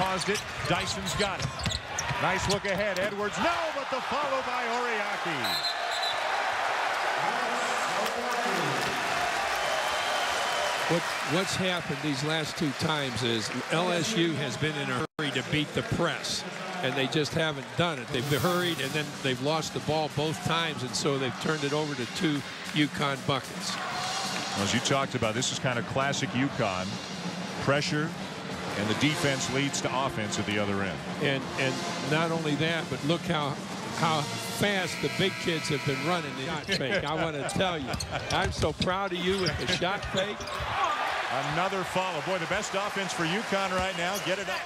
caused it. Dyson's got it. Nice look ahead. Edwards, no, but the follow by Oriakhi. What's happened these last two times is LSU has been in a hurry to beat the press, and they just haven't done it. They've hurried, and then they've lost the ball both times, and so they've turned it over to 2 UConn buckets. Well, as you talked about, this is kind of classic UConn. Pressure, and the defense leads to offense at the other end. And not only that, but look how fast the big kids have been running the shot fake. I want to tell you, I'm so proud of you with the shot fake. Another follow. Boy, the best offense for UConn right now. Get it up.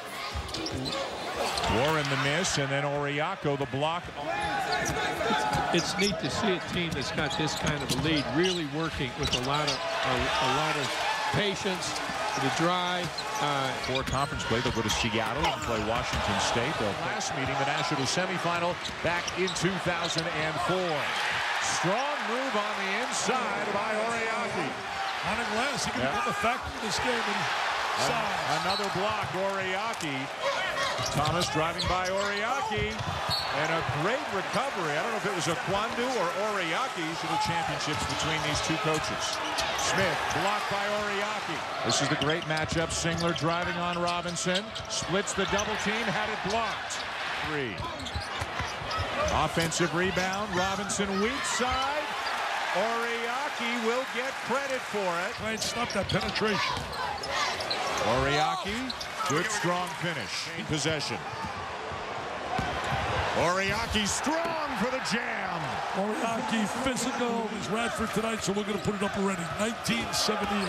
Warren the miss, and then Oriakhi the block. It's neat to see a team that's got this kind of a lead really working with a lot of patience. The drive. For conference play, they'll go to Seattle and play Washington State. They'll last meeting the national semifinal back in 2004. Strong move on the inside by Oriakhi. On a glass, he can become a factor in this game. Another block, Oriakhi. Thomas driving by Oriakhi. And a great recovery. I don't know if it was a Kwandu or Oriakhi. To the championships between these two coaches. Smith blocked by Oriakhi. This is the great matchup. Singler driving on Robinson. Splits the double team. Had it blocked. 3. Offensive rebound. Robinson weak side. Oriakhi will get credit for it. Try and stop that penetration. Oriakhi, good strong finish. In possession. Oriakhi strong for the jam. Oriakhi physical. He's Radford tonight, so we're going to put it up already. 1978.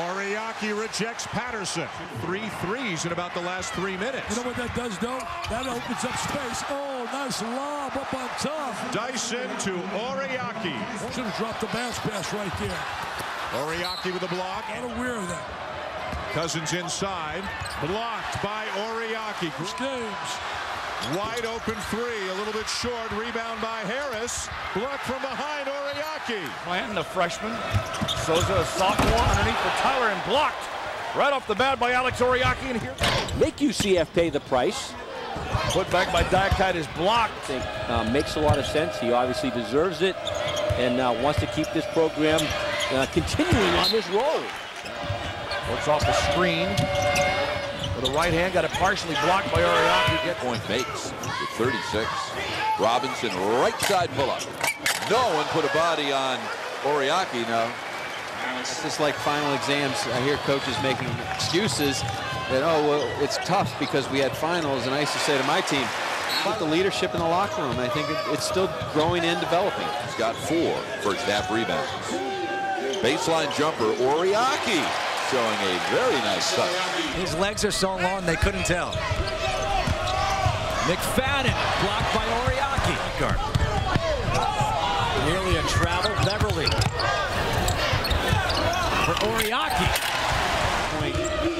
Oriakhi rejects Patterson. 3 threes in about the last 3 minutes. You know what that does, though? That opens up space. Oh, nice lob up on top. Dyson to Oriakhi. Should have dropped the bounce pass right there. Oriakhi with a block. Not aware of that. Cousins inside. Blocked by Oriakhi. Games. Wide open 3, a little bit short. Rebound by Harris. Blocked from behind Oriakhi. Blanton, the freshman. Souza, a sophomore, underneath for Tyler, and blocked right off the bat by Alex Oriakhi. And here, make UCF pay the price. Put back by Diakite is blocked. I think makes a lot of sense. He obviously deserves it, and wants to keep this program continuing on this roll. Looks off the screen. With the right hand, got it partially blocked by Oriakhi. Get point makes with 36. Robinson right side pull-up. No one put a body on Oriakhi now. It's just like final exams. I hear coaches making excuses that, oh, well, it's tough because we had finals. And I used to say to my team, about the leadership in the locker room. I think it's still growing and developing. He's got 4 first half rebounds. Baseline jumper, Oriakhi. Showing a very nice touch. His legs are so long they couldn't tell. McFadden blocked by Oriakhi. Nearly a travel. Beverly for Oriakhi.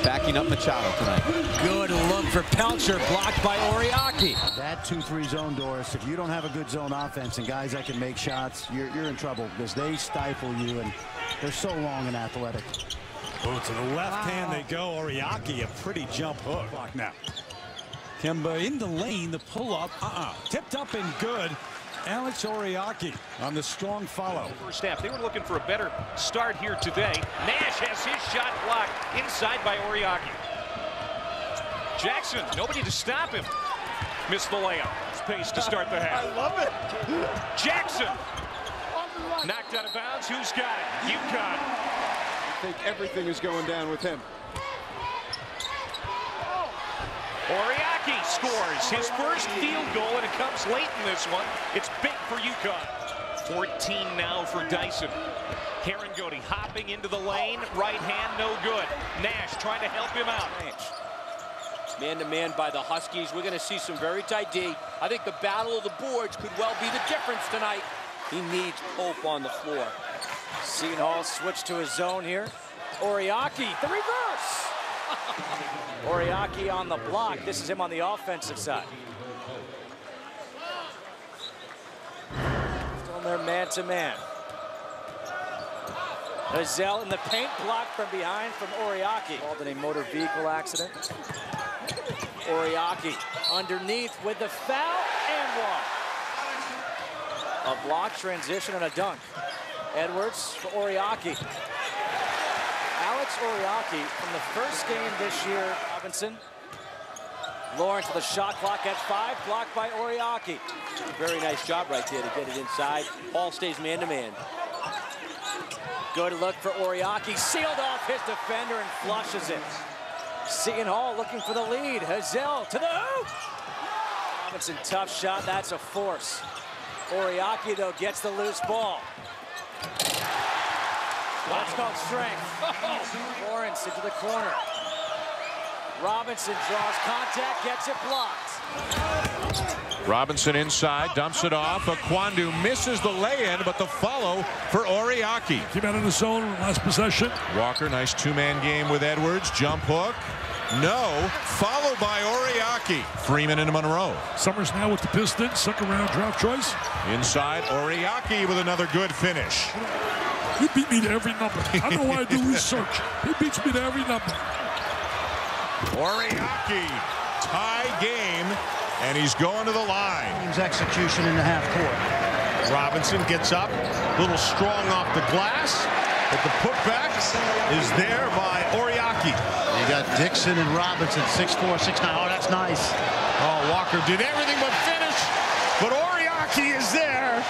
Backing up Machado tonight. Good look for Pelcher, blocked by Oriakhi. That 2-3 zone, Doris. If you don't have a good zone offense and guys that can make shots, you're in trouble because they stifle you and they're so long and athletic. Oh, to the left hand they go. Oriakhi, a pretty jump hook. Now, Kemba in the lane, the pull-up. Tipped up and good. Alex Oriakhi on the strong follow. First half, they were looking for a better start here today. Nash has his shot blocked inside by Oriakhi. Jackson, nobody to stop him. Missed the layup. Space to start the half. I love it. Jackson knocked out of bounds. Who's got it? UConn. I think everything is going down with him. Oriakhi scores his first field goal, and it comes late in this one. It's big for UConn. 14 now for Dyson. Herringody hopping into the lane. Right hand, no good. Nash trying to help him out. Man-to-man by the Huskies. We're going to see some very tight D. I think the battle of the boards could well be the difference tonight. He needs Pope on the floor. Seton Hall switched to his zone here. Oriakhi, the reverse. Oriakhi on the block. This is him on the offensive side. Still in there man-to-man. Hazel in the paint, blocked from behind from Oriakhi. Involved in a motor vehicle accident. Oriakhi underneath with the foul and one. A block, transition, and a dunk. Edwards for Oriakhi. Alex Oriakhi from the first game this year. Robinson. Lawrence with the shot clock at 5, blocked by Oriakhi. Very nice job right there to get it inside. Hall stays man-to-man. Good look for Oriakhi. Sealed off his defender and flushes it. Seton Hall looking for the lead. Hazel to the hoop. Robinson, tough shot. That's a force. Oriakhi, though, gets the loose ball. That's called strength. Lawrence into the corner. Robinson draws contact, gets it blocked. Robinson inside, dumps it off. Akwandu misses the lay-in, but the follow for Oriakhi. Came out of the zone last possession. Walker, nice two-man game with Edwards. Jump hook. No. Followed by Oriakhi. Freeman into Monroe. Summers now with the Pistons. Second-round draft choice. Inside, Oriakhi with another good finish. He beat me to every number. I don't know why I do research. He beats me to every number. Oriakhi, tie game, and he's going to the line. Team's execution in the half court. Robinson gets up, a little strong off the glass, but the putback is there by Oriakhi. You got Dixon and Robinson, 6'4", 6'9". Oh, that's nice. Oh, Walker did everything but finish, but Oriakhi is there.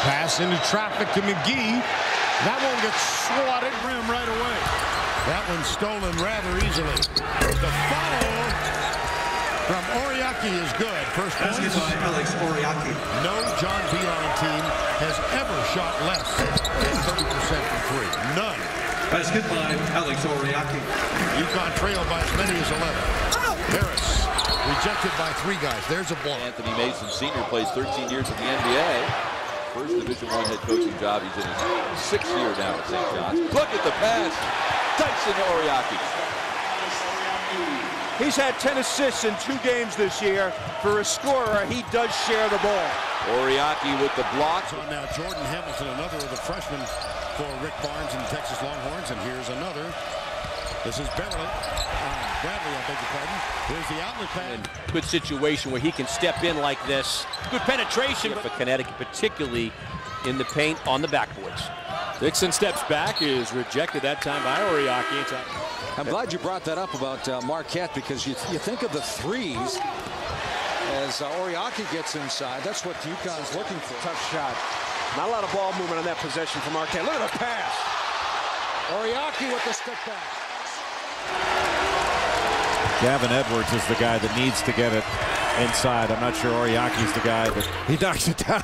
Pass into traffic to McGee. That one gets swatted rim right away. That one's stolen rather easily. The follow from Oriakhi is good. First point. Oriakhi. No John Beilein team has ever shot less than 30% from three. None. Basket by Alex Oriakhi. UConn trailed by as many as 11. Harris rejected by 3 guys. There's a block. Anthony Mason Sr. plays 13 years in the NBA. First Division I head coaching job. He's in his 6th year now at St. John's. Look at the pass. Dyson Oriakhi. He's had 10 assists in 2 games this year. For a scorer, he does share the ball. Oriakhi with the block. So now Jordan Hamilton, another of the freshmen for Rick Barnes and the Texas Longhorns. And here's another. This is Bradley, I beg your pardon. Here's the outlet pass. Good situation where he can step in like this. Good penetration for Connecticut, particularly in the paint on the backboards. Dixon steps back, is rejected that time by Oriakhi. I'm glad you brought that up about Marquette, because you think of the threes as Oriakhi gets inside. That's what UConn's looking for. Tough shot. Not a lot of ball movement on that possession from Marquette. Look at the pass. Oriakhi with the step back. Gavin Edwards is the guy that needs to get it inside. I'm not sure Oriakhi's the guy that he knocks it down.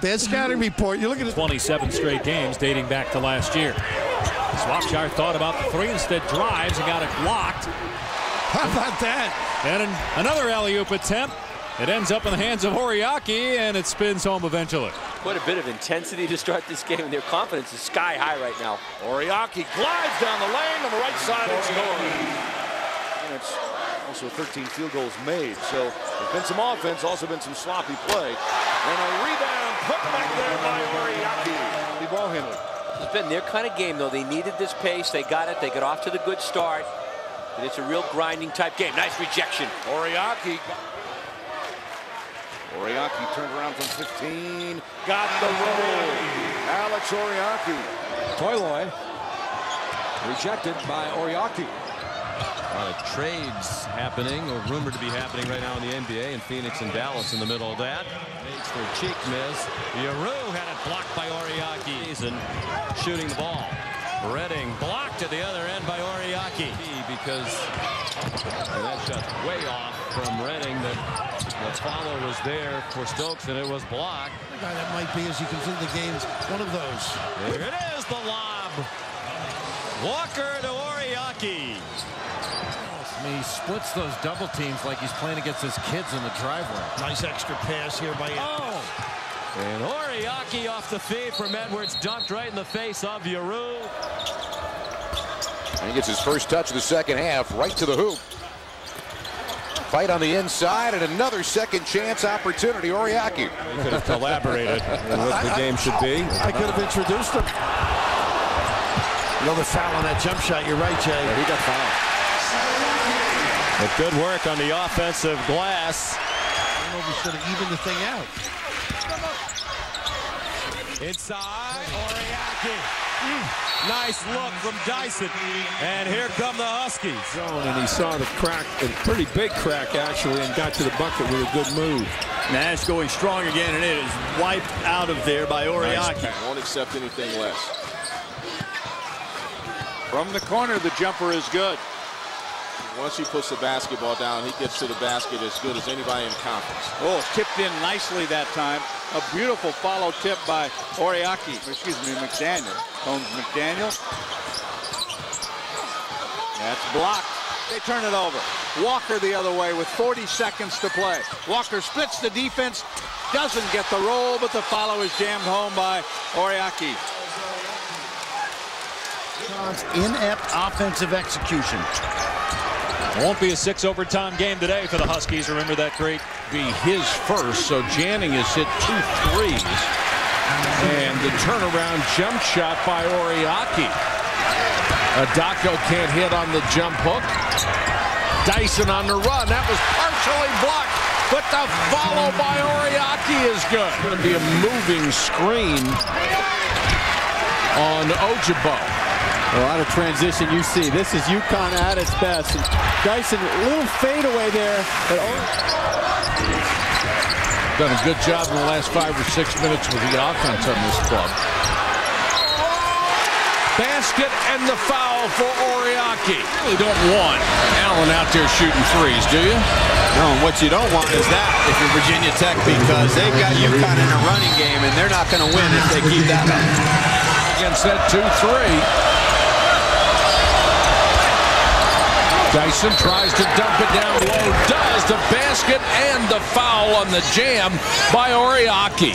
Bad scouting report. You look at it. 27 straight games dating back to last year. Swapshire thought about the 3, instead drives and got it blocked. How about that? And another alley-oop attempt. It ends up in the hands of Oriakhi, and it spins home eventually. Quite a bit of intensity to start this game, and their confidence is sky high right now. Oriakhi glides down the lane on the right side and scores. And it's also 13 field goals made, so there's been some offense, also been some sloppy play. And a rebound put back there by Oriakhi, the ball handler. It's been their kind of game, though. They needed this pace. They got it. They got off to the good start. And it's a real grinding type game. Nice rejection. Oriakhi turned around from 15. Got the roll. Alex Oriakhi. Toiloi rejected by Oriakhi. A lot of trades happening, or rumored to be happening right now in the NBA, and Phoenix and Dallas in the middle of that. Makes their cheek miss. Yaru had it blocked by Oriakhi, and shooting the ball. Redding blocked at the other end by Oriakhi, because that shot way off from Redding. The follow was there for Stokes, and it was blocked. The guy that might be, as you can see the games, one of those. There it is, the lob. Walker to Oriakhi. I mean, he splits those double teams like he's playing against his kids in the driveway. Nice extra pass here by Edwards. And Oriakhi off the feed from Edwards, dunked right in the face of Yaru. And he gets his first touch of the second half, right to the hoop. Fight on the inside and another second chance opportunity. Oriakhi. He could have collaborated on what the game should be. I could have introduced him. Another foul on that jump shot. You're right, Jay. He got fouled. But good work on the offensive glass. Villanova should have evened the thing out. Inside, Oriakhi. Nice look from Dyson. And here come the Huskies. And he saw the crack, a pretty big crack actually, and got to the bucket with a good move. Nash going strong again, and it is wiped out of there by Oriakhi. Nice. Won't accept anything less. From the corner, the jumper is good. Once he puts the basketball down, he gets to the basket as good as anybody in conference. Oh, tipped in nicely that time. A beautiful follow tip by Oriakhi. Excuse me, McDaniel. Combs McDaniel. That's blocked. They turn it over. Walker the other way with 40 seconds to play. Walker splits the defense. Doesn't get the roll, but the follow is jammed home by Oriakhi. Inept offensive execution. Won't be a 6 overtime game today for the Huskies. Remember that great be his first. So Janning has hit 2 threes. And the turnaround jump shot by Oriakhi. Adako can't hit on the jump hook. Dyson on the run. That was partially blocked. But the follow by Oriakhi is good. It's going to be a moving screen on Ojabo. A lot of transition you see. This is UConn at its best. And Dyson, a little fadeaway there. But done a good job in the last 5 or 6 minutes with the offense on this club. Basket and the foul for Oriakhi. You don't want Allen out there shooting threes, do you? no, and what you don't want is that if you're Virginia Tech, because they've got UConn in a running game, and they're not going to win if they keep that up. Against that 2-3. Dyson tries to dump it down low, does the basket and the foul on the jam by Oriakhi.